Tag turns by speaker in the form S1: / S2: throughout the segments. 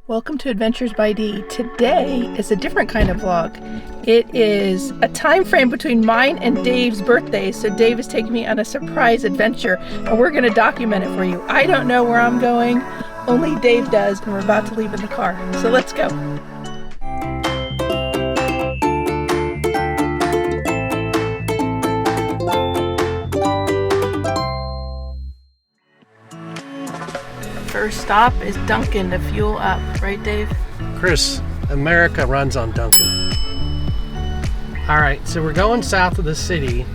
S1: Welcome to Adventures by D. Today is a different kind of vlog. It is a time frame between mine and Dave's birthday, so Dave is taking me on a surprise adventure and we're going to document it for you. I don't know where I'm going, only Dave does, and we're about to leave in the car. So let's go. First stop is Dunkin' to fuel up, right Dave?
S2: Chris, America runs on Dunkin'. Alright, so we're going south of the city.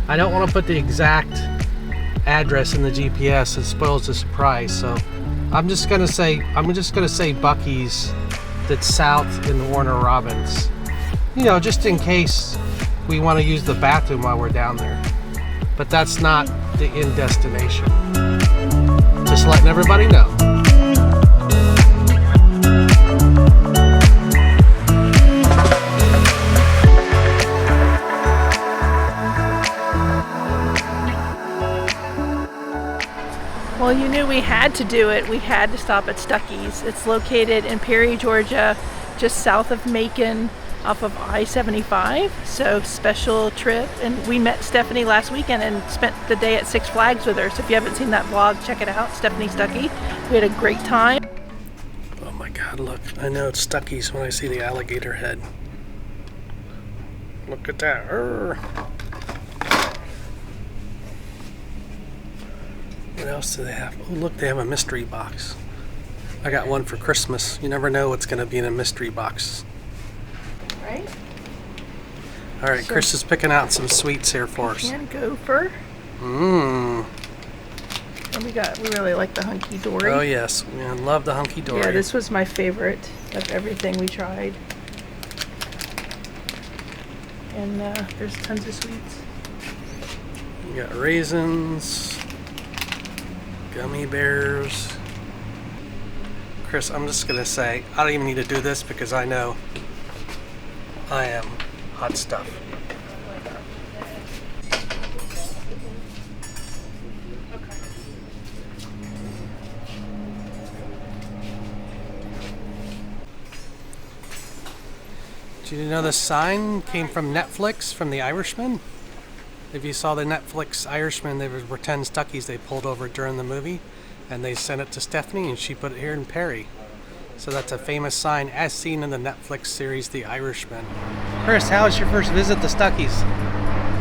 S2: I don't want to put the exact address in the GPS, it spoils the surprise, so I'm just gonna say Buc-ee's that's south in Warner Robins. You know, just in case we want to use the bathroom while we're down there. But that's not the end destination. Just letting everybody know.
S1: Well, you knew we had to do it. We had to stop at Stuckey's. It's located in Perry, Georgia, just south of Macon, off of I-75. So special trip. And we met Stephanie last weekend and spent the day at Six Flags with her. So if you haven't seen that vlog, check it out. Stephanie Stuckey. We had a great time.
S2: Oh my God, look. I know it's Stuckey's when I see the alligator head. Look at that. Urgh. What else do they have? Oh, look, they have a mystery box. I got one for Christmas. You never know what's going to be in a mystery box.
S1: Right?
S2: All right, so Chris is picking out some sweets here for us.
S1: And gopher.
S2: Mmm.
S1: And we really like the hunky dory.
S2: Oh yes, I love the hunky dory.
S1: Yeah, this was my favorite of everything we tried. And there's tons of sweets.
S2: You got raisins, gummy bears. Chris, I'm just gonna say, I don't even need to do this because I know I am hot stuff. Did you know the sign came from Netflix, from The Irishman? If you saw the Netflix Irishman, there were 10 Stuckeys they pulled over during the movie, and they sent it to Stephanie, and she put it here in Perry. So that's a famous sign as seen in the Netflix series The Irishman. Chris, how was your first visit to Stuckey's?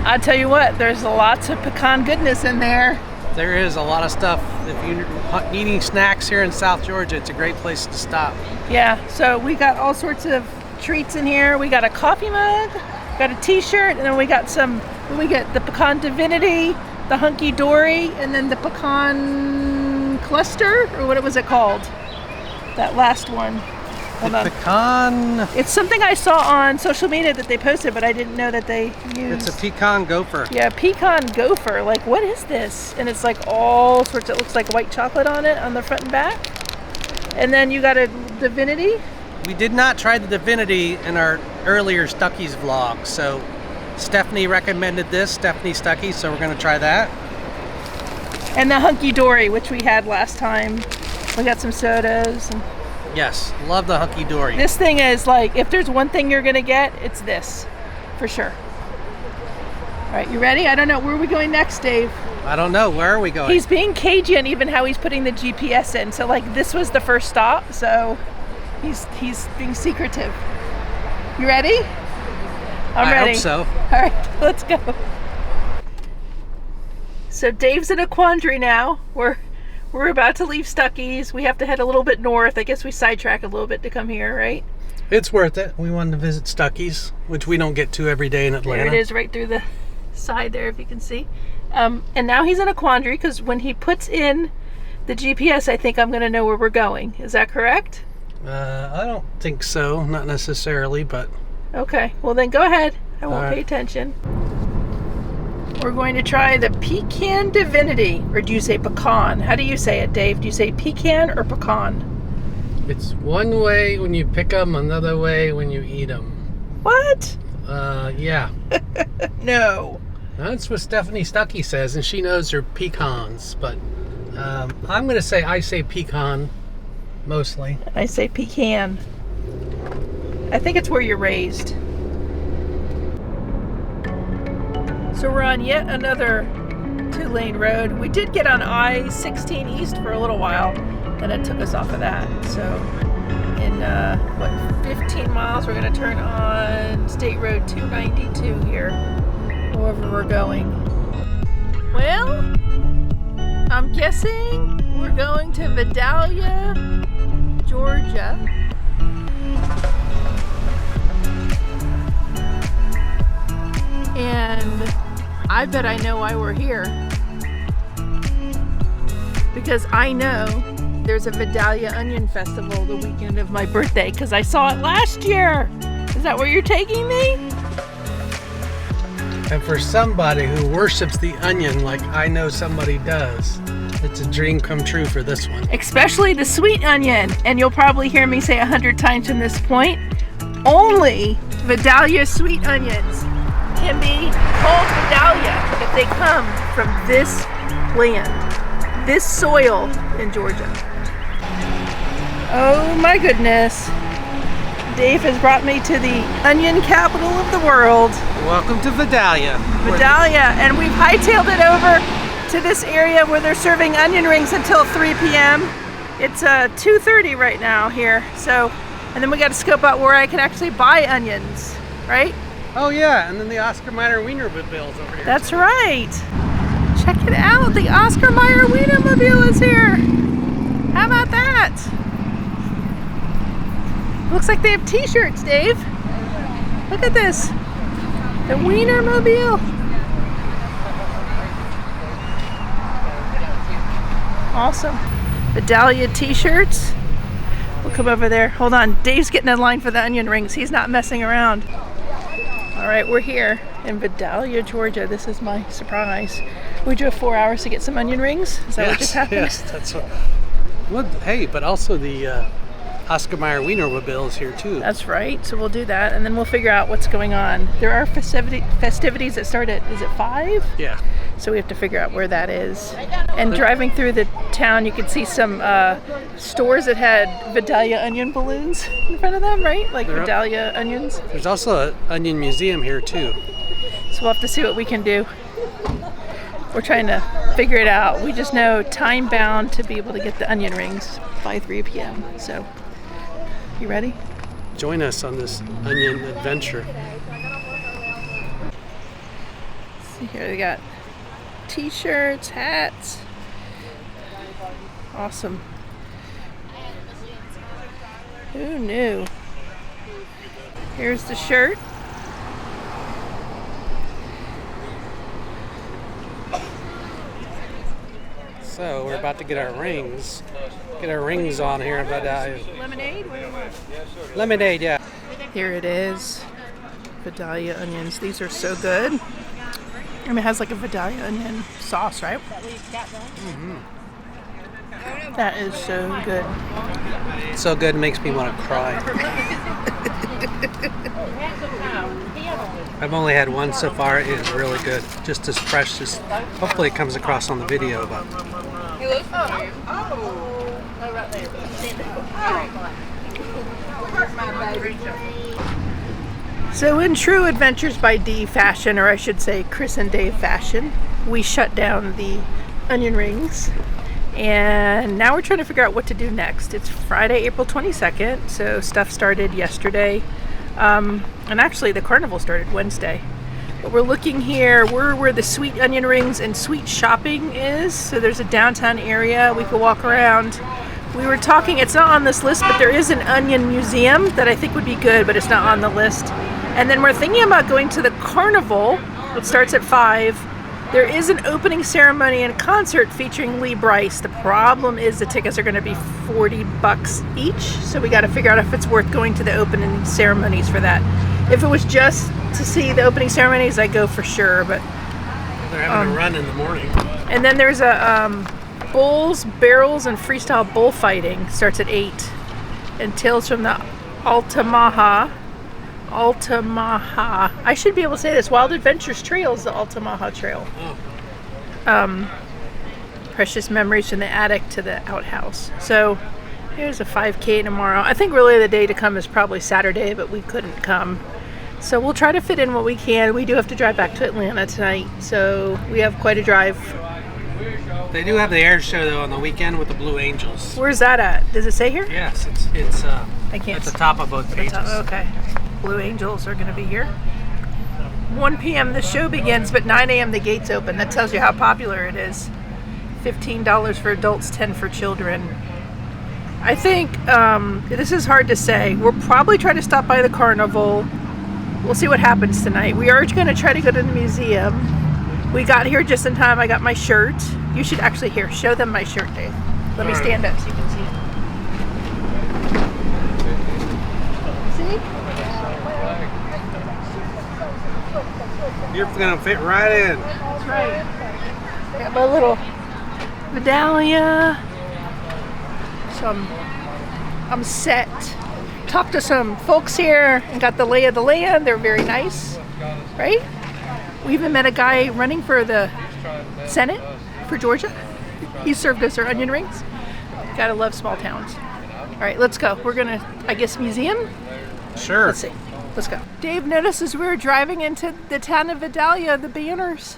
S1: I'll tell you what, there's lots of pecan goodness in there.
S2: There is a lot of stuff. If you're needing snacks here in South Georgia, it's a great place to stop.
S1: Yeah, so we got all sorts of treats in here. We got a coffee mug, got a t-shirt, and then we got we get the pecan divinity, the hunky dory, and then the pecan cluster, or what was it called? That last one. Hold on.
S2: Pecan.
S1: It's something I saw on social media that they posted, but I didn't know that they used.
S2: It's a pecan gopher.
S1: Yeah, pecan gopher. Like, what is this? And it's like all sorts. It looks like white chocolate on it on the front and back. And then you got a divinity.
S2: We did not try the divinity in our earlier Stuckey's vlog, so Stephanie recommended this, Stephanie Stuckey, so we're going to try that.
S1: And the hunky dory, which we had last time. We got some sodas. And
S2: yes, love the hunky dory.
S1: this thing is like, if there's one thing you're going to get, it's this, for sure. All right, you ready? I don't know. Where are we going next, Dave?
S2: I don't know. Where are we going?
S1: He's being cagey on even how he's putting the GPS in. So, like, this was the first stop, so he's being secretive. You ready? I'm ready.
S2: I hope so.
S1: All right, let's go. So Dave's in a quandary now. We're about to leave Stuckey's. We have to head a little bit north. I guess we sidetrack a little bit to come here, right?
S2: It's worth it. We wanted to visit Stuckey's, which we don't get to every day in Atlanta.
S1: There it is, right through the side there, if you can see. And now he's in a quandary because when he puts in the GPS, I think I'm going to know where we're going. Is that correct?
S2: I don't think so. Not necessarily, but...
S1: Okay, well then go ahead. I won't
S2: All
S1: pay
S2: right.
S1: attention. We're going to try the pecan divinity, or do you say pecan? How do you say it, Dave? Do you say pecan or pecan?
S2: It's one way when you pick them, another way when you eat them.
S1: What?
S2: Yeah.
S1: No.
S2: That's what Stephanie Stuckey says, and she knows they're pecans, but I'm going to say I say pecan. mostly.
S1: I say pecan. I think it's where you're raised. So we're on yet another 2-lane road. We did get on I-16 East for a little while, then it took us off of that. So in 15 miles we're going to turn on State Road 292 here, wherever we're going. Well, I'm guessing we're going to Vidalia, Georgia. And I bet I know why we're here. Because I know there's a Vidalia Onion Festival the weekend of my birthday, because I saw it last year. Is that where you're taking me?
S2: And for somebody who worships the onion like I know somebody does, it's a dream come true for this one.
S1: Especially the sweet onion. And you'll probably hear me say 100 times from this point, only Vidalia Sweet Onions can be called Vidalia if they come from this land, this soil in Georgia. Oh my goodness. Dave has brought me to the onion capital of the world.
S2: Welcome to Vidalia.
S1: Vidalia, and we've hightailed it over to this area where they're serving onion rings until 3 p.m. It's 2:30 right now here, so, and then we got to scope out where I can actually buy onions, right?
S2: Oh yeah, and then the Oscar Meyer Weinermobile's over here.
S1: That's right. Check it out, the Oscar Meyer Weinermobile is here. How about that? Looks like they have t-shirts, Dave. Look at this. The Weinermobile. Awesome. Vidalia t-shirts. We'll come over there. Hold on. Dave's getting in line for the onion rings. He's not messing around. All right, we're here in Vidalia, Georgia. This is my surprise. We drove 4 hours to get some onion rings. Is that what just happened?
S2: Yes, that's what. Well, hey, but also the Oscar Meyer Weinermobile is here too.
S1: That's right. So we'll do that, and then we'll figure out what's going on. There are festivities that start at, is it 5?
S2: Yeah.
S1: So we have to figure out where that is. And driving through the town, you could see some stores that had Vidalia onion balloons in front of them, right? Like Vidalia onions.
S2: There's also an onion museum here too.
S1: So we'll have to see what we can do. We're trying to figure it out. We just know time bound to be able to get the onion rings by 3 p.m. So, you ready?
S2: Join us on this onion adventure.
S1: Let's see here, they got t-shirts, hats. Awesome. Who knew? Here's the shirt.
S2: So we're about to get our rings. Get our rings on here in Vidalia.
S1: Lemonade? What do you want?
S2: Lemonade, yeah.
S1: Here it is. Vidalia onions. These are so good. I mean, it has like a Vidalia onion sauce, right?
S2: Mm-hmm.
S1: That is so good.
S2: It's so good, it makes me want to cry. I've only had one so far. It is really good. Just as fresh as, hopefully it comes across on the video, but.
S1: So in true Adventures by D fashion, or I should say Chris and Dave fashion, we shut down the onion rings. And now we're trying to figure out what to do next. It's Friday, April 22nd, so stuff started yesterday. And actually the carnival started Wednesday. But we're looking here, we're where the sweet onion rings and sweet shopping is. So there's a downtown area, we could walk around. We were talking, it's not on this list, but there is an onion museum that I think would be good, but it's not on the list. And then we're thinking about going to the carnival. It starts at 5. There is an opening ceremony and concert featuring Lee Brice. The problem is the tickets are going to be $40 each, so we got to figure out if it's worth going to the opening ceremonies for that. If it was just to see the opening ceremonies, I'd go for sure. But
S2: they're having a run in the morning.
S1: And then there's a bulls, barrels, and freestyle bullfighting. Starts at 8. And Tales from the Altamaha. I should be able to say this. Wild Adventures Trail is the Altamaha Trail.
S2: Oh.
S1: Precious Memories from the Attic to the Outhouse. So Here's a 5K tomorrow. I think really the day to come is probably Saturday, but we couldn't come. So we'll try to fit in what we can. We do have to drive back to Atlanta tonight, so we have quite a drive.
S2: They do have the air show though on the weekend with the Blue Angels.
S1: Where's that at? Does it say here?
S2: Yes, it's
S1: I can't
S2: at the top of both pages.
S1: Okay. Blue Angels are going to be here. 1 p.m. the show begins, but 9 a.m. the gates open. That tells you how popular it is. $15 for adults, $10 for children. I think this is hard to say. We'll probably try to stop by the carnival. We'll see what happens tonight. We are going to try to go to the museum. We got here just in time. I got my shirt. You should actually show them my shirt, Dave. Let me stand up so you can see it. See?
S2: You're gonna fit right in.
S1: That's right. I got my little Vidalia. So I'm set. Talked to some folks here and got the lay of the land. They're very nice, right? We even met a guy running for the Senate for Georgia. He served us our onion rings. Gotta love small towns. All right, let's go. We're gonna, I guess, museum?
S2: Sure.
S1: Let's see. Let's go. Dave noticed as we were driving into the town of Vidalia, the banners.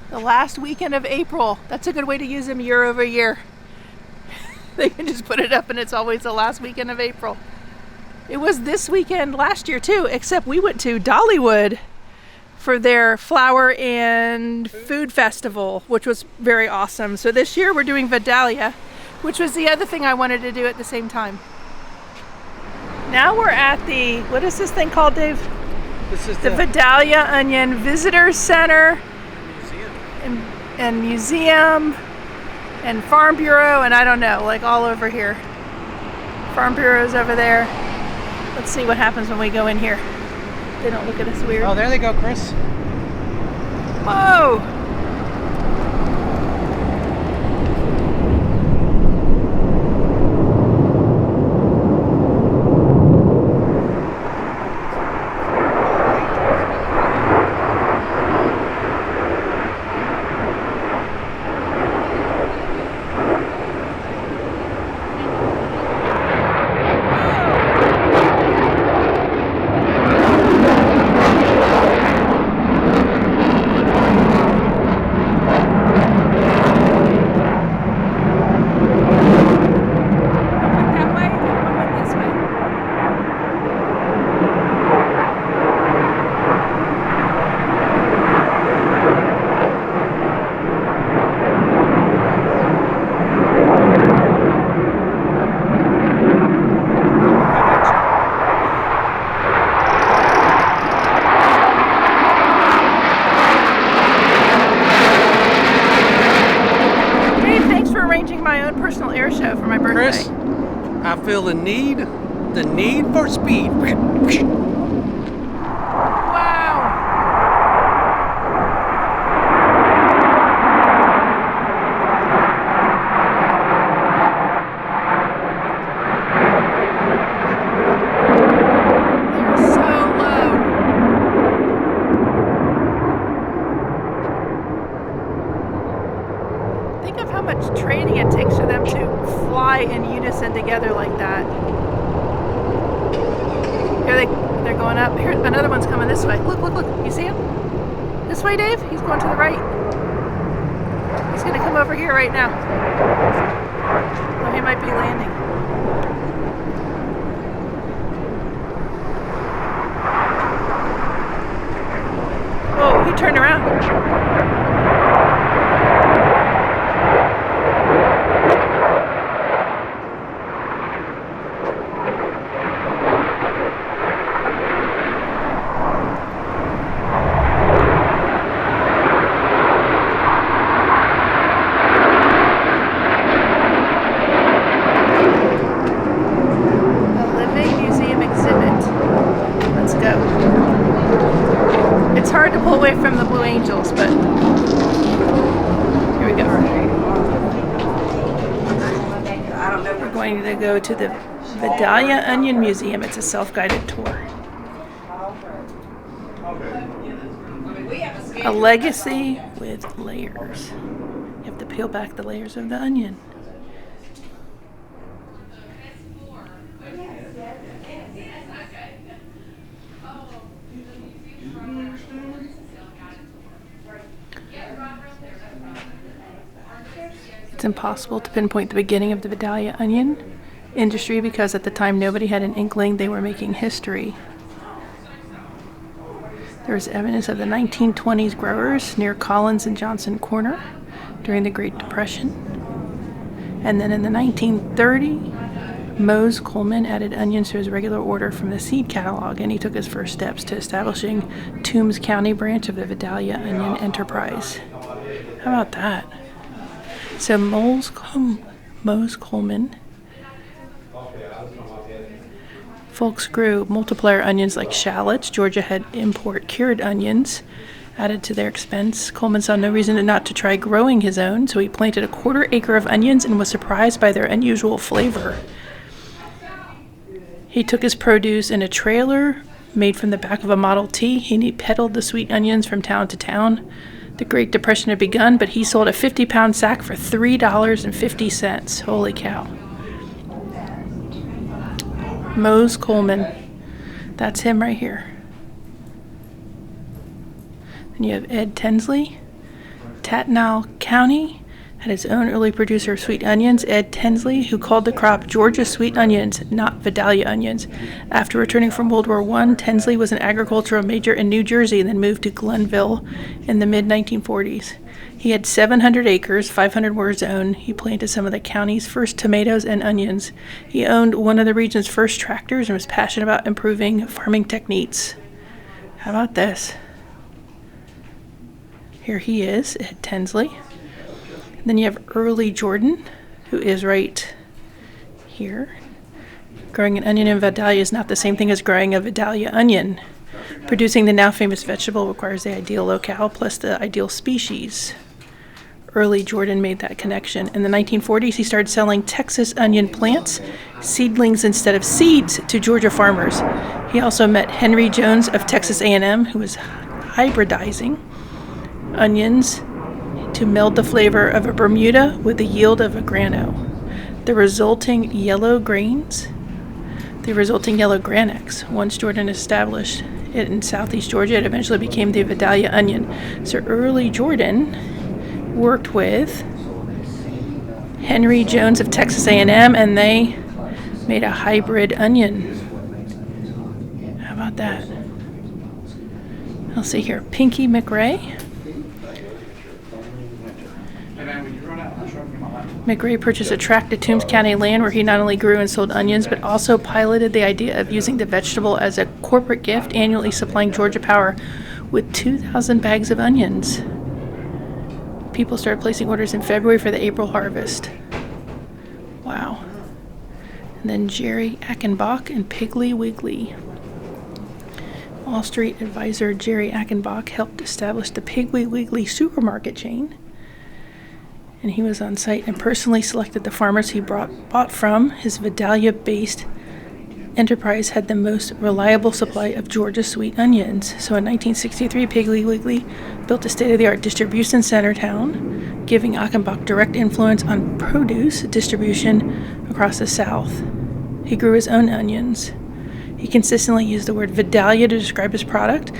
S1: The last weekend of April. That's a good way to use them year over year. They can just put it up and it's always the last weekend of April. It was this weekend last year too, except we went to Dollywood for their flower and food festival, which was very awesome. So this year we're doing Vidalia, which was the other thing I wanted to do at the same time. Now we're at the, what is this thing called, Dave?
S2: This is
S1: the Vidalia Onion Visitor Center and Museum and Farm Bureau, and I don't know, like all over here. Farm Bureau's over there. Let's see what happens when we go in here. They don't look at us weird.
S2: Oh, there they go, Chris.
S1: Whoa! Airshow for my birthday.
S2: Chris, I feel the need for speed.
S1: Wow. They're so low. Think of how much training it takes for them to fly in unison together like that. Here they're going up. Here, another one's coming this way. Look, look, look. You see him? This way, Dave? He's going to the right. He's going to come over here right now. Oh, he might be landing. Oh, he turned around. It's hard to pull away from the Blue Angels, but here we go. We're going to go to the Vidalia Onion Museum. It's a self-guided tour. A legacy with layers. You have to peel back the layers of the onion. It's impossible to pinpoint the beginning of the Vidalia onion industry because at the time nobody had an inkling they were making history. There was evidence of the 1920s growers near Collins and Johnson Corner during the Great Depression. And then in the 1930s, Mose Coleman added onions to his regular order from the seed catalog, and he took his first steps to establishing Toombs County branch of the Vidalia Onion Enterprise. How about that? So Mose Coleman folks grew multiplier onions like shallots. Georgia had import cured onions added to their expense. Coleman saw no reason not to try growing his own, so he planted a 1/4 acre of onions and was surprised by their unusual flavor. He took his produce in a trailer made from the back of a Model T. He peddled the sweet onions from town to town. The Great Depression had begun, but he sold a 50-pound sack for $3.50. Holy cow. Mose Coleman. That's him right here. Then you have Ed Tensley. Tatnall County had its own early producer of sweet onions, Ed Tensley, who called the crop Georgia Sweet Onions, not Vidalia onions. After returning from World War I, Tensley was an agricultural major in New Jersey and then moved to Glenville in the mid-1940s. He had 700 acres, 500 were his own. He planted some of the county's first tomatoes and onions. He owned one of the region's first tractors and was passionate about improving farming techniques. How about this? Here he is, Ed Tensley. Then you have Early Jordan, who is right here. Growing an onion in Vidalia is not the same thing as growing a Vidalia onion. Producing the now famous vegetable requires the ideal locale plus the ideal species. Early Jordan made that connection. In the 1940s, he started selling Texas onion plants, seedlings instead of seeds, to Georgia farmers. He also met Henry Jones of Texas A&M, who was hybridizing onions to meld the flavor of a Bermuda with the yield of a grano. The resulting yellow granex, once Jordan established it in southeast Georgia, it eventually became the Vidalia onion. So Early Jordan worked with Henry Jones of Texas A&M, and they made a hybrid onion. How about that? I'll see here. Pinky McRae. McRae purchased a tract of Toombs County land where he not only grew and sold onions, but also piloted the idea of using the vegetable as a corporate gift, annually supplying Georgia Power with 2,000 bags of onions. People started placing orders in February for the April harvest. Wow. And then Jerry Achenbach and Piggly Wiggly. Wall Street advisor Jerry Achenbach helped establish the Piggly Wiggly supermarket chain. And he was on site and personally selected the farmers he bought from. His Vidalia-based enterprise had the most reliable supply of Georgia sweet onions. So in 1963, Piggly Wiggly built a state-of-the-art distribution center town, giving Achenbach direct influence on produce distribution across the South. He grew his own onions. He consistently used the word Vidalia to describe his product,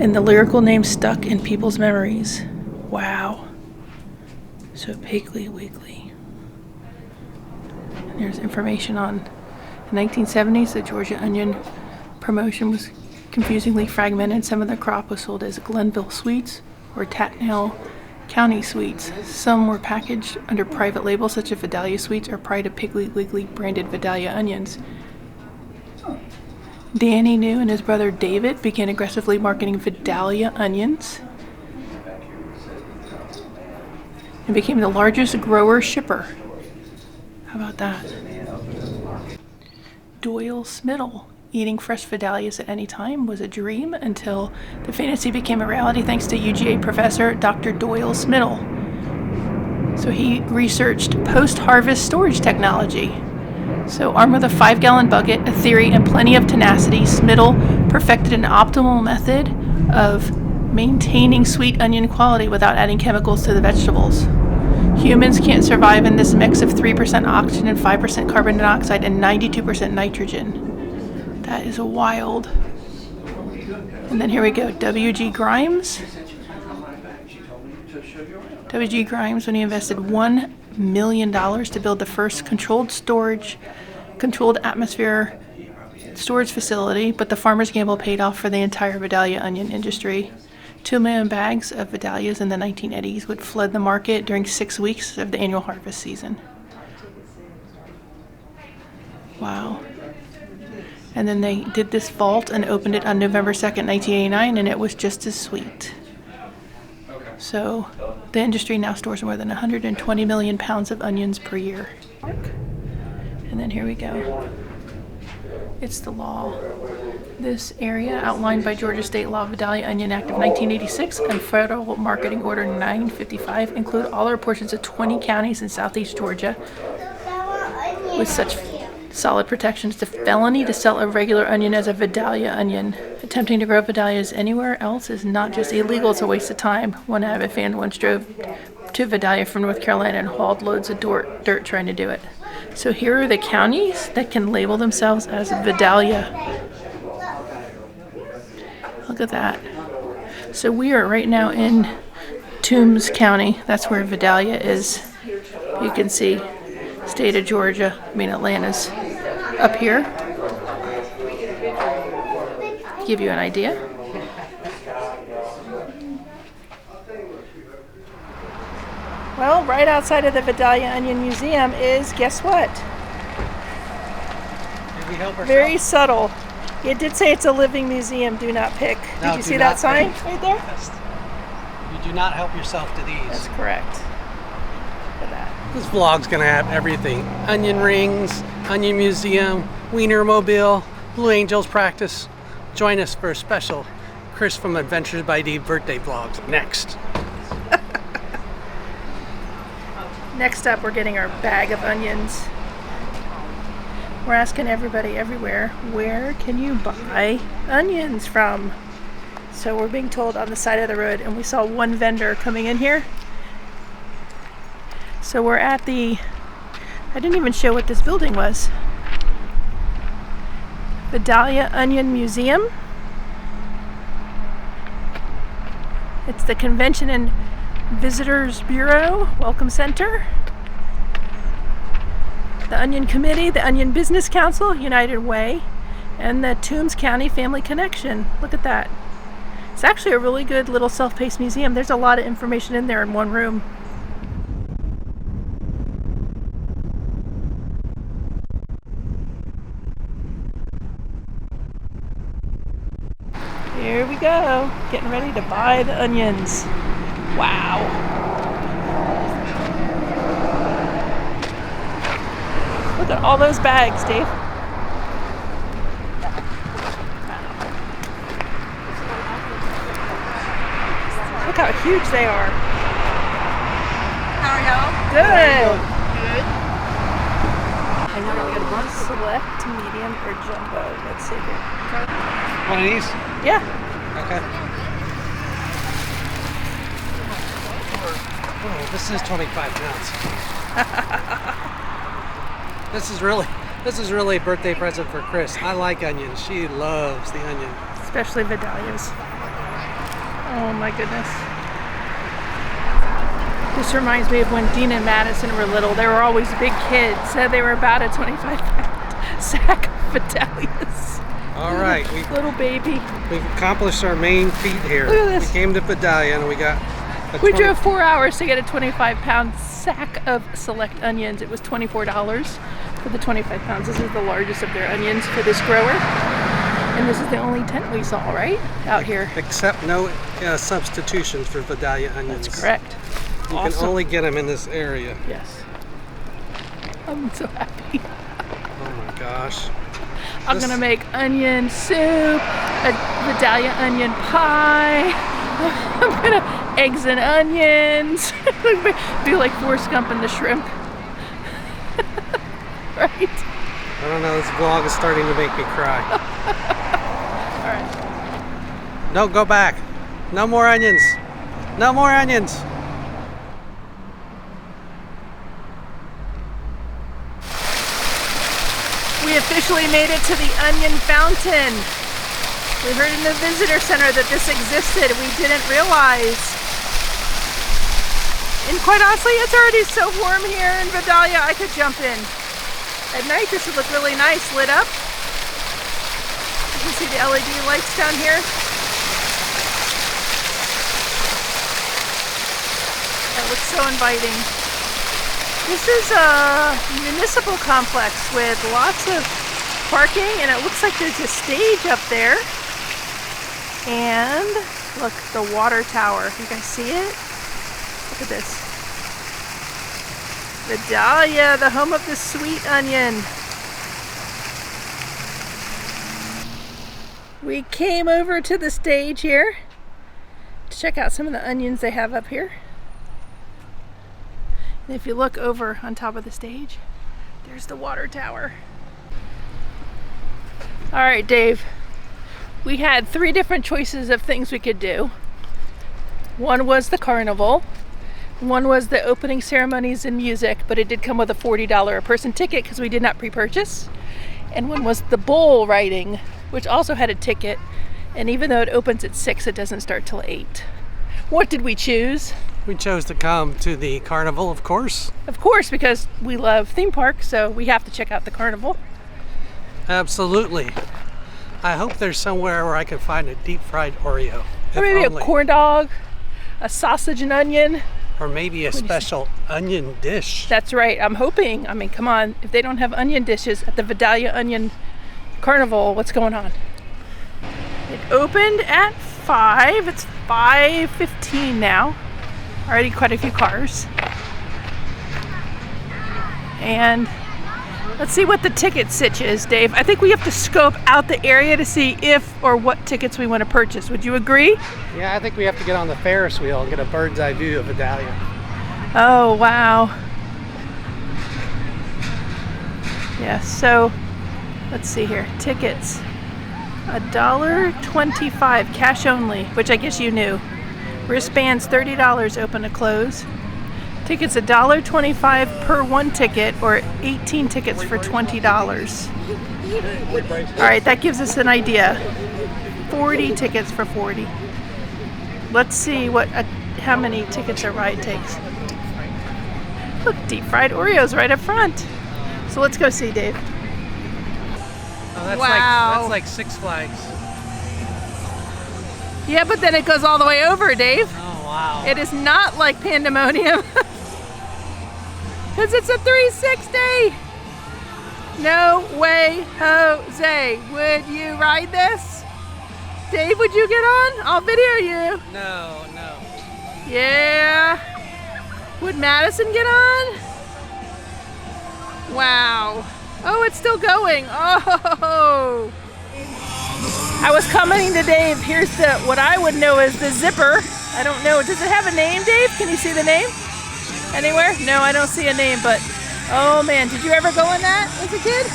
S1: and the lyrical name stuck in people's memories. Wow. So Piggly Wiggly. And there's information on the 1970s. The Georgia onion promotion was confusingly fragmented. Some of the crop was sold as Glenville Sweets or Tatnall County Sweets. Some were packaged under private labels such as Vidalia Sweets or Pride of Piggly Wiggly branded Vidalia onions. Danny New and his brother David began aggressively marketing Vidalia onions and became the largest grower shipper. How about that? Doyle Smittle. Eating fresh Vidalias at any time was a dream until the fantasy became a reality thanks to UGA professor Dr. Doyle Smittle. So he researched post-harvest storage technology. So armed with a 5-gallon bucket, a theory, and plenty of tenacity, Smittle perfected an optimal method of maintaining sweet onion quality without adding chemicals to the vegetables. Humans can't survive in this mix of 3% oxygen and 5% carbon dioxide and 92% nitrogen. That is wild. And then here we go, W.G. Grimes. W.G. Grimes, when he invested $1 million to build the first controlled atmosphere storage facility, but the farmer's gamble paid off for the entire Vidalia onion industry. 2 million bags of Vidalias in the 1980s would flood the market during 6 weeks of the annual harvest season. Wow. And then they did this vault and opened it on November 2nd, 1989, and it was just as sweet. So the industry now stores more than 120 million pounds of onions per year. And then here we go. It's the law. This area, outlined by Georgia State Law Vidalia Onion Act of 1986 and Federal Marketing Order 955, include all or portions of 20 counties in southeast Georgia with such solid protections. The felony to sell a regular onion as a Vidalia onion. Attempting to grow Vidalias anywhere else is not just illegal, it's a waste of time. One avid fan once drove to Vidalia from North Carolina and hauled loads of dirt trying to do it. So here are the counties that can label themselves as Vidalia. Look at that. So we are right now in Toombs County. That's where Vidalia is. You can see state of Georgia. I mean, Atlanta's up here. Give you an idea. Well, right outside of the Vidalia Onion Museum is, guess what?
S2: Did we help ourselves?
S1: Very subtle. It did say it's a living museum, do not pick.
S2: No,
S1: did you see that sign right there?
S2: Yes. You do not help yourself to these.
S1: That's correct. Look at that.
S2: This vlog's gonna have everything. Onion rings, onion museum, Weinermobile, Blue Angels practice. Join us for a special Chris from Adventures by Dee birthday vlogs next.
S1: Next up, we're getting our bag of onions. We're asking everybody everywhere, where can you buy onions from? So we're being told on the side of the road, and we saw one vendor coming in here. So we're at the, I didn't even show what this building was. Vidalia Onion Museum. It's the Convention and Visitors Bureau Welcome Center. The Onion Committee, the Onion Business Council, United Way, and the Toombs County Family Connection. Look at that. It's actually a really good little self-paced museum. There's a lot of information in there in one room. Here we go, getting ready to buy the onions. Wow. Look at all those bags, Dave. Look how huge they are.
S3: How are y'all?
S1: Good.
S3: Good.
S1: I know we got one select, medium, or jumbo. Let's see here.
S2: One of these?
S1: Yeah.
S2: Okay. Oh, this is 25 pounds. This is really a birthday present for Chris. I like onions. She loves the onion.
S1: Especially Vidalias. Oh my goodness. This reminds me of when Dean and Madison were little. They were always big kids, so they were about a 25-pound sack of Vidalias.
S2: All right,
S1: little baby.
S2: We've accomplished our main feat here.
S1: Look at this.
S2: We came to Vidalia and we got
S1: We drove 4 hours to get a 25-pound sack of select onions. It was $24 for the 25 pounds. This is the largest of their onions for this grower. And this is the only tent we saw, right? Out here.
S2: Except no substitutions for Vidalia onions.
S1: That's correct.
S2: You
S1: Awesome.
S2: can only get them in this area.
S1: Yes. I'm so happy.
S2: Oh my gosh.
S1: I'm gonna make onion soup, a Vidalia onion pie. I'm gonna eggs and onions. Be like Forrest Gump and the shrimp. Right?
S2: I don't know, this vlog is starting to make me cry.
S1: Alright.
S2: No, go back. No more onions. No more onions.
S1: We officially made it to the Onion Fountain. We heard in the visitor center that this existed. We didn't realize. And quite honestly, it's already so warm here in Vidalia, I could jump in. At night, this would look really nice lit up. You can see the LED lights down here. That looks so inviting. This is a municipal complex with lots of parking, and it looks like there's a stage up there. And look, the water tower. You guys see it? Look at this. Vidalia, the home of the sweet onion. We came over to the stage here to check out some of the onions they have up here. And if you look over on top of the stage, there's the water tower. All right, Dave. We had 3 different choices of things we could do. One was the carnival. One was the opening ceremonies and music, but it did come with a $40 a person ticket because we did not pre-purchase. And one was the bull riding, which also had a ticket. And even though it opens at 6, it doesn't start till 8. What did we choose?
S2: We chose to come to the carnival, of course.
S1: Of course, because we love theme parks, so we have to check out the carnival.
S2: Absolutely. I hope there's somewhere where I can find a deep fried Oreo.
S1: Or maybe a corn dog, a sausage and onion.
S2: Or maybe a special onion dish.
S1: That's right. I'm hoping. I mean, come on. If they don't have onion dishes at the Vidalia Onion Carnival, what's going on? It opened at 5. It's 5:15 now. Already quite a few cars. And let's see what the ticket sitch is, Dave. I think we have to scope out the area to see if or what tickets we want to purchase. Would you agree?
S2: Yeah, I think we have to get on the Ferris wheel and get a bird's eye view of Vidalia.
S1: Oh, wow. Yeah, so let's see here. Tickets. $1.25 cash only, which I guess you knew. Wristbands $30 open to close. Tickets $1.25 per one ticket, or 18 tickets for $20. All right, that gives us an idea. 40 tickets for 40. Let's see how many tickets a ride takes. Look, deep fried Oreos right up front. So let's go see, Dave.
S2: Oh, that's
S1: Wow.
S2: That's like Six Flags.
S1: Yeah, but then it goes all the way over, Dave.
S2: Oh, wow.
S1: It is not like Pandemonium. Because it's a 360. No way, Jose. Would you ride this? Dave, would you get on? I'll video you.
S2: No.
S1: Yeah. Would Madison get on? Wow. Oh, it's still going. Oh. I was commenting to Dave, here's what I would know as the zipper. I don't know. Does it have a name, Dave? Can you see the name? Anywhere? No, I don't see a name, but oh man, did you ever go in that as a kid?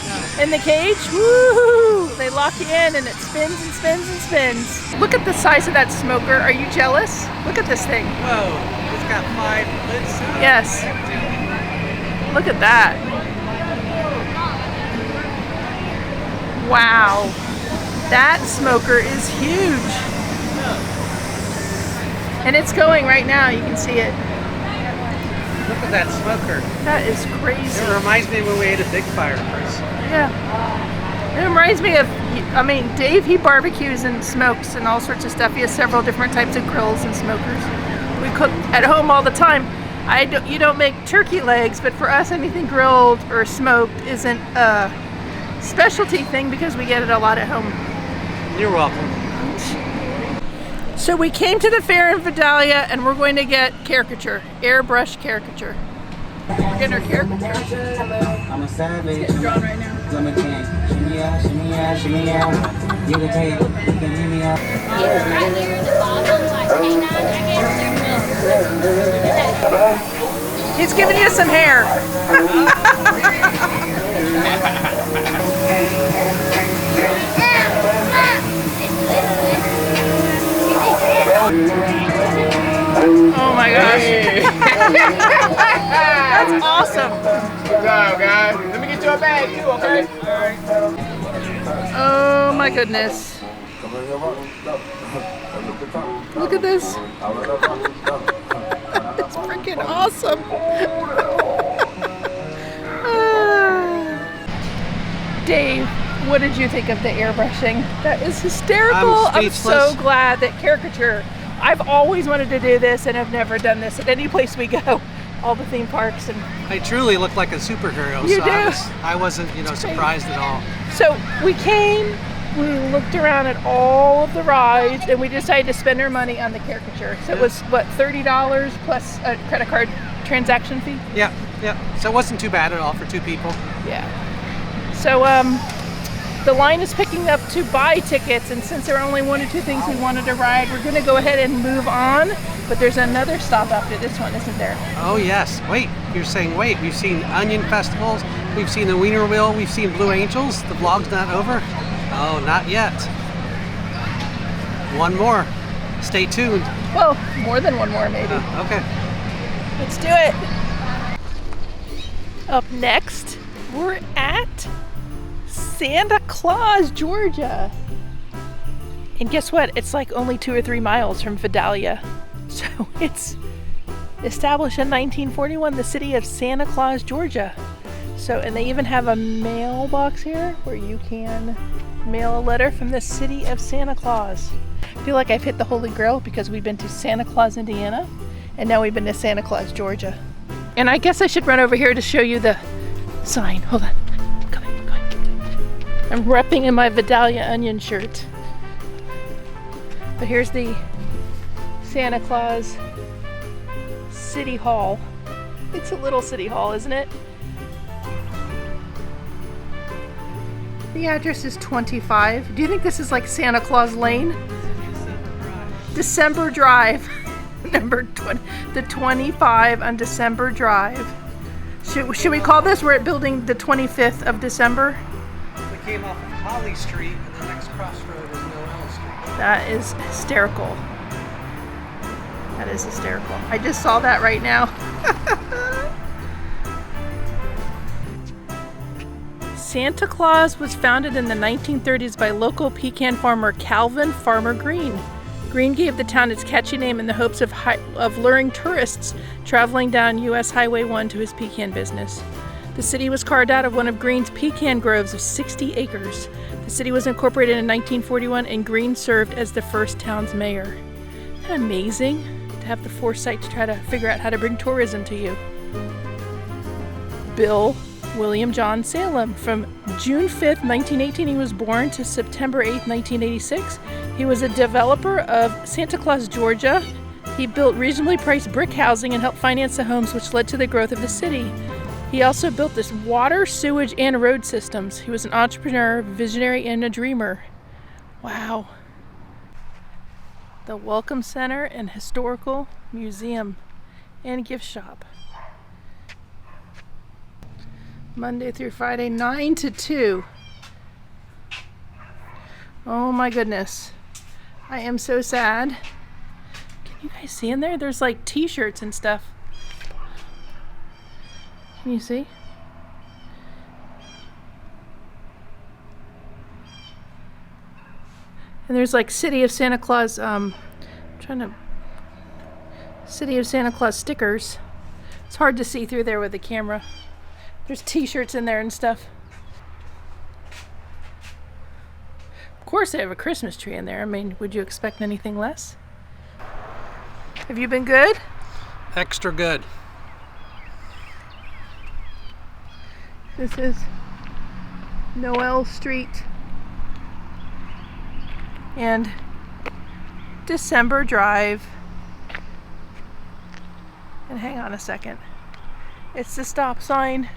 S1: No. In the cage? Woo! They lock you in and it spins and spins and spins. Look at the size of that smoker. Are you jealous? Look at this thing.
S2: Whoa, it's got 5 lids.
S1: Yes. Look at that. Wow. That smoker is huge. And it's going right now. You can see it.
S2: Look at that smoker.
S1: That is crazy.
S2: It reminds me when we ate a big fire, Chris.
S1: Yeah. It reminds me of, I mean, Dave, he barbecues and smokes and all sorts of stuff. He has several different types of grills and smokers. We cook at home all the time. You don't make turkey legs, but for us, anything grilled or smoked isn't a specialty thing because we get it a lot at home.
S2: You're welcome.
S1: So we came to the fair in Vidalia and we're going to get caricature, airbrush caricature. We're getting our caricature.
S3: I'm a savage.
S1: It's getting drawn right now.
S3: Shimmy out, shimmy out, shimmy out. You can take it, you can leave me out.
S4: Right here at the bottom, like canine, I guess.
S1: He's giving you some hair. Oh my gosh. That's awesome.
S5: Good job, guys. Let me get you a bag, too, okay? Alright.
S1: Oh my goodness. Look at this. It's freaking freaking awesome. Dave, what did you think of the airbrushing? That is hysterical. I'm so glad that caricature. I've always wanted to do this and I've never done this at any place we go. All the theme parks and
S2: I truly look like a superhero.
S1: You
S2: so
S1: do.
S2: I wasn't, surprised at all.
S1: So we came, we looked around at all of the rides, and we decided to spend our money on the caricature. So it was what, $30 plus a credit card transaction fee?
S2: Yeah. So it wasn't too bad at all for two people.
S1: Yeah. So the line is picking up to buy tickets, and since there are only one or two things we wanted to ride, we're going to go ahead and move on. But there's another stop after this one, isn't there?
S2: Oh yes. Wait, you're saying wait. We've seen onion festivals. We've seen the Weinermobile. We've seen Blue Angels. The vlog's not over. Oh, not yet. One more. Stay tuned.
S1: Well, more than one more maybe.
S2: Okay.
S1: Let's do it. Up next, we're at Santa Claus, Georgia. And guess what? It's like only 2 or 3 miles from Vidalia. So it's established in 1941, the city of Santa Claus, Georgia. So, and they even have a mailbox here where you can mail a letter from the city of Santa Claus. I feel like I've hit the Holy Grail because we've been to Santa Claus, Indiana, and now we've been to Santa Claus, Georgia. And I guess I should run over here to show you the sign. Hold on. Come on. I'm repping in my Vidalia Onion shirt. But here's the Santa Claus City Hall. It's a little city hall, isn't it? The address is 25. Do you think this is like Santa Claus Lane? December Drive. Number 20, the 25 on December Drive. Should we call this? We're at building the 25th of December.
S2: We came off of Holly Street, and the next crossroad is Noel Street.
S1: That is hysterical. That is hysterical. I just saw that right now. Santa Claus was founded in the 1930s by local pecan farmer Calvin Farmer Green. Green gave the town its catchy name in the hopes of luring tourists traveling down U.S. Highway 1 to his pecan business. The city was carved out of one of Green's pecan groves of 60 acres. The city was incorporated in 1941, and Green served as the first town's mayor. Isn't that amazing to have the foresight to try to figure out how to bring tourism to you? Bill William John Salem. From June 5th, 1918, he was born, to September 8th, 1986. He was a developer of Santa Claus, Georgia. He built reasonably priced brick housing and helped finance the homes, which led to the growth of the city. He also built this water, sewage, and road systems. He was an entrepreneur, visionary, and a dreamer. Wow. The Welcome Center and Historical Museum and Gift Shop. Monday through Friday, 9 to 2. Oh my goodness. I am so sad. Can you guys see in there? There's like t-shirts and stuff. Can you see? And there's like City of Santa Claus, City of Santa Claus stickers. It's hard to see through there with the camera. There's t-shirts in there and stuff. Of course they have a Christmas tree in there. I mean, would you expect anything less? Have you been good?
S2: Extra good.
S1: This is Noel Street and December Drive. And hang on a second. It's the stop sign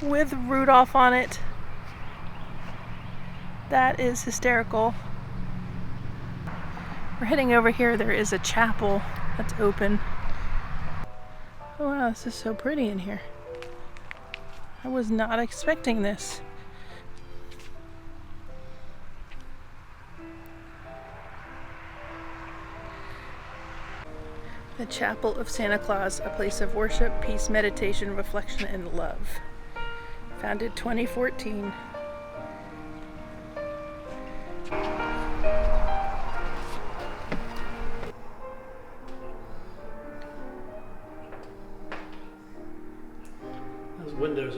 S1: with Rudolph on it. That is hysterical. We're heading over here. There is a chapel that's open. Oh wow, this is so pretty in here. I was not expecting this. The Chapel of Santa Claus, a place of worship, peace, meditation, reflection, and love. Founded 2014.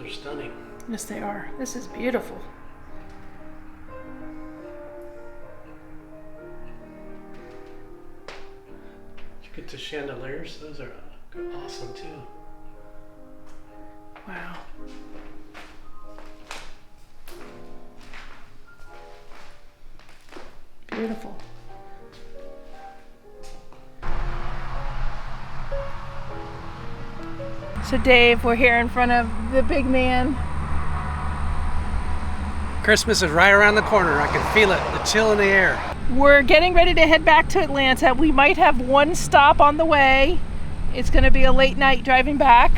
S2: are stunning.
S1: Yes, they are. This is beautiful.
S2: Did you get the chandeliers? Those are awesome too.
S1: Wow. Beautiful. So Dave, we're here in front of the big man.
S2: Christmas is right around the corner. I can feel it, the chill in the air.
S1: We're getting ready to head back to Atlanta. We might have one stop on the way. It's going to be a late night driving back.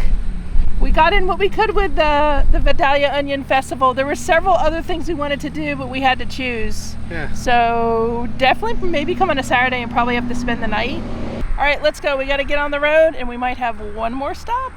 S1: We got in what we could with the Vidalia Onion Festival. There were several other things we wanted to do, but we had to choose.
S2: Yeah.
S1: So definitely maybe come on a Saturday and probably have to spend the night. All right, let's go. We got to get on the road and we might have one more stop.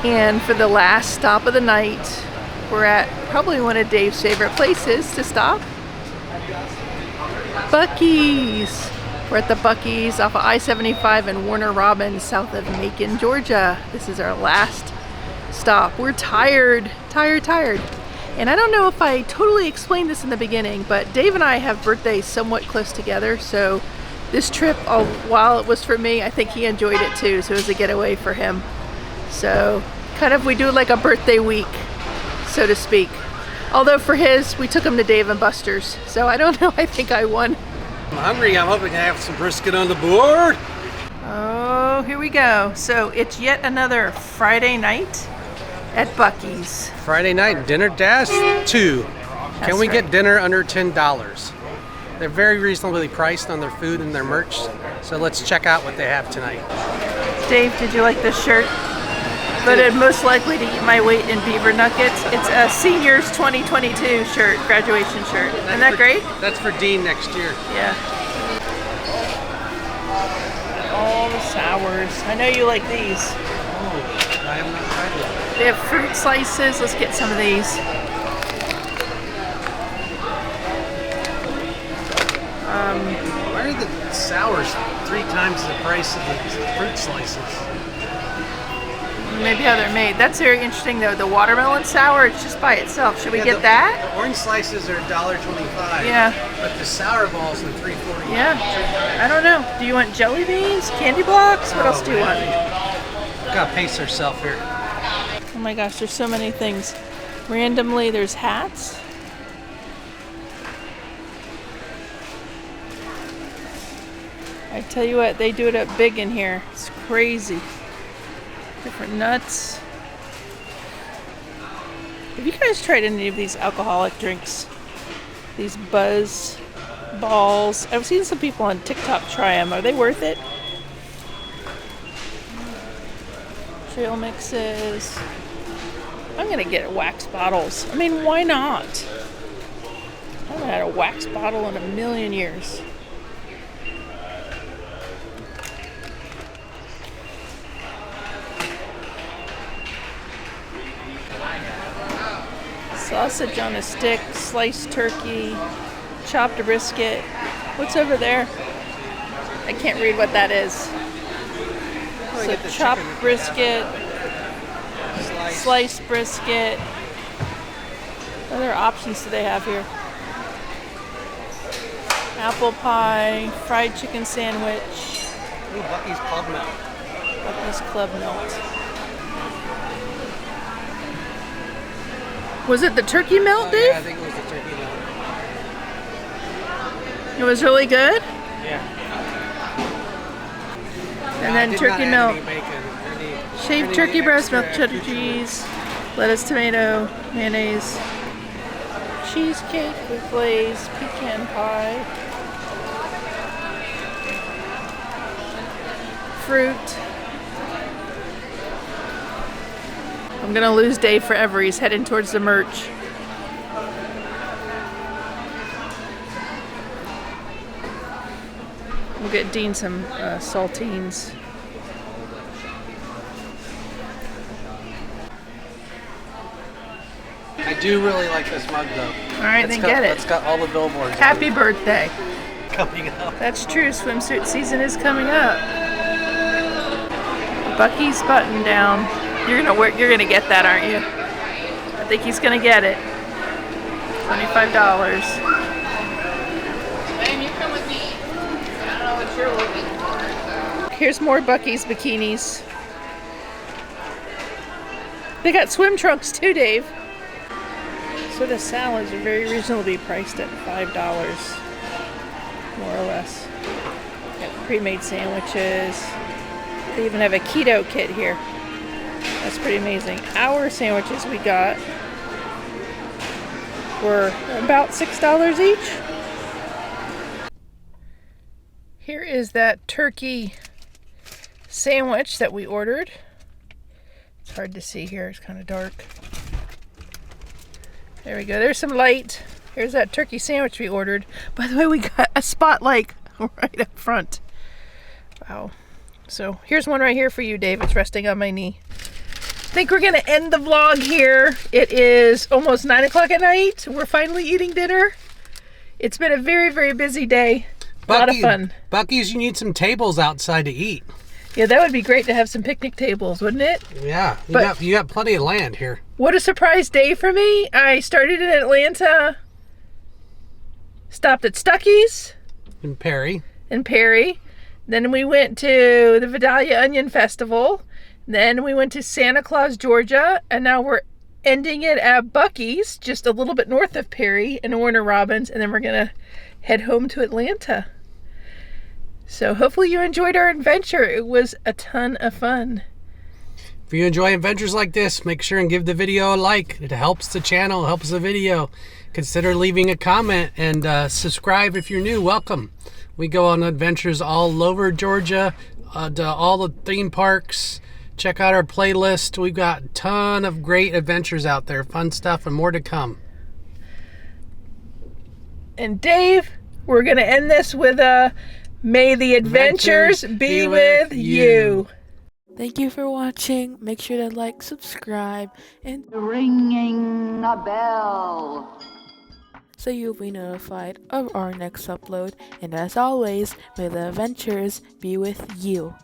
S1: And for the last stop of the night, we're at probably one of Dave's favorite places to stop. Buc-ee's. We're at the Buc-ee's off of I-75 in Warner Robins, south of Macon, Georgia. This is our last stop. We're tired. And I don't know if I totally explained this in the beginning, but Dave and I have birthdays somewhat close together. So this trip, while it was for me, I think he enjoyed it too. So it was a getaway for him. So kind of we do like a birthday week, so to speak. Although for his, we took him to Dave & Buster's. So I don't know, I think I won.
S2: I'm hungry. I'm hoping to have some brisket on the board.
S1: Oh, here we go. So it's yet another Friday night at Buc-ee's.
S2: Friday night, dinner dash 2. Can we get dinner under $10? They're very reasonably priced on their food and their merch. So let's check out what they have tonight.
S1: Dave, did you like this shirt? Voted most likely to eat my weight in beaver nuggets. It's a seniors 2022 shirt, graduation shirt. Isn't that great?
S2: That's for Dean next year.
S1: Yeah. All the sours. I know you like these.
S2: Oh, I have not tried them.
S1: They have fruit slices. Let's get some of these.
S2: Why are the sours 3 times the price of the fruit slices?
S1: Maybe how they're made. That's very interesting though. The watermelon sour, it's just by itself. Should we get that?
S2: The orange slices are $1.25.
S1: Yeah.
S2: But the sour balls are $3.40.
S1: Yeah. I don't know. Do you want jelly beans? Candy blocks? What else do you want?
S2: Gotta pace herself here.
S1: Oh my gosh, there's so many things. Randomly, there's hats. I tell you what, they do it up big in here. It's crazy. Different nuts. Have you guys tried any of these alcoholic drinks? These buzz balls. I've seen some people on TikTok try them. Are they worth it? Trail mixes. I'm gonna get wax bottles. I mean, why not? I haven't had a wax bottle in a million years. Sausage on a stick, sliced turkey, chopped brisket. What's over there? I can't read what that is. So chopped brisket, sliced brisket. What other options do they have here? Apple pie, fried chicken sandwich.
S2: Ooh, Buc-ee's Club Melt.
S1: Buc-ee's Club Melt. Was it the turkey melt, Dave?
S2: Yeah, I think it was the turkey melt.
S1: It was really good?
S2: Yeah.
S1: And then turkey melt.
S2: Bacon,
S1: Shaved turkey breast, milk, cheddar cheese, lettuce, tomato, mayonnaise, cheesecake with glaze, pecan pie, fruit. I'm gonna lose Dave forever. He's heading towards the merch. We'll get Dean some saltines.
S2: I do really like this mug though.
S1: All right, then get it.
S2: It's got all the billboards.
S1: Happy birthday.
S2: Coming up.
S1: That's true. Swimsuit season is coming up. Buc-ee's button down. You're gonna get that, aren't you? I think he's gonna get it. $25.
S6: Babe, you come with me. I don't know what you're looking for.
S1: Here's more Buc-ee's bikinis. They got swim trunks too, Dave. So the salads are very reasonably priced at $5, more or less. Got pre-made sandwiches. They even have a keto kit here. That's pretty amazing. Our sandwiches we got were about $6 each. Here is that turkey sandwich that we ordered. It's hard to see here, it's kind of dark. There we go, there's some light. Here's that turkey sandwich we ordered. By the way, we got a spotlight right up front. Wow. So here's one right here for you, Dave. It's resting on my knee. I think we're gonna end the vlog here. It is almost 9 o'clock at night. We're finally eating dinner. It's been a very, very busy day. A lot of fun.
S2: Buc-ee's, you need some tables outside to eat.
S1: Yeah, that would be great to have some picnic tables, wouldn't it?
S2: Yeah, you got plenty of land here.
S1: What a surprise day for me. I started in Atlanta, stopped at Stuckey's.
S2: In Perry.
S1: Then we went to the Vidalia Onion Festival. Then we went to Santa Claus, Georgia. And now we're ending it at Buc-ee's, just a little bit north of Perry and Warner Robins. And then we're going to head home to Atlanta. So hopefully you enjoyed our adventure. It was a ton of fun.
S2: If you enjoy adventures like this, make sure and give the video a like. It helps the channel, helps the video. Consider leaving a comment and subscribe if you're new. Welcome. We go on adventures all over Georgia, to all the theme parks. Check out our playlist. We've got a ton of great adventures out there, fun stuff, and more to come.
S1: And Dave, we're going to end this with a may the adventures be with you.
S7: Thank you for watching. Make sure to like, subscribe, and
S8: Ringing a bell.
S7: so you'll be notified of our next upload. And as always, may the adventures be with you.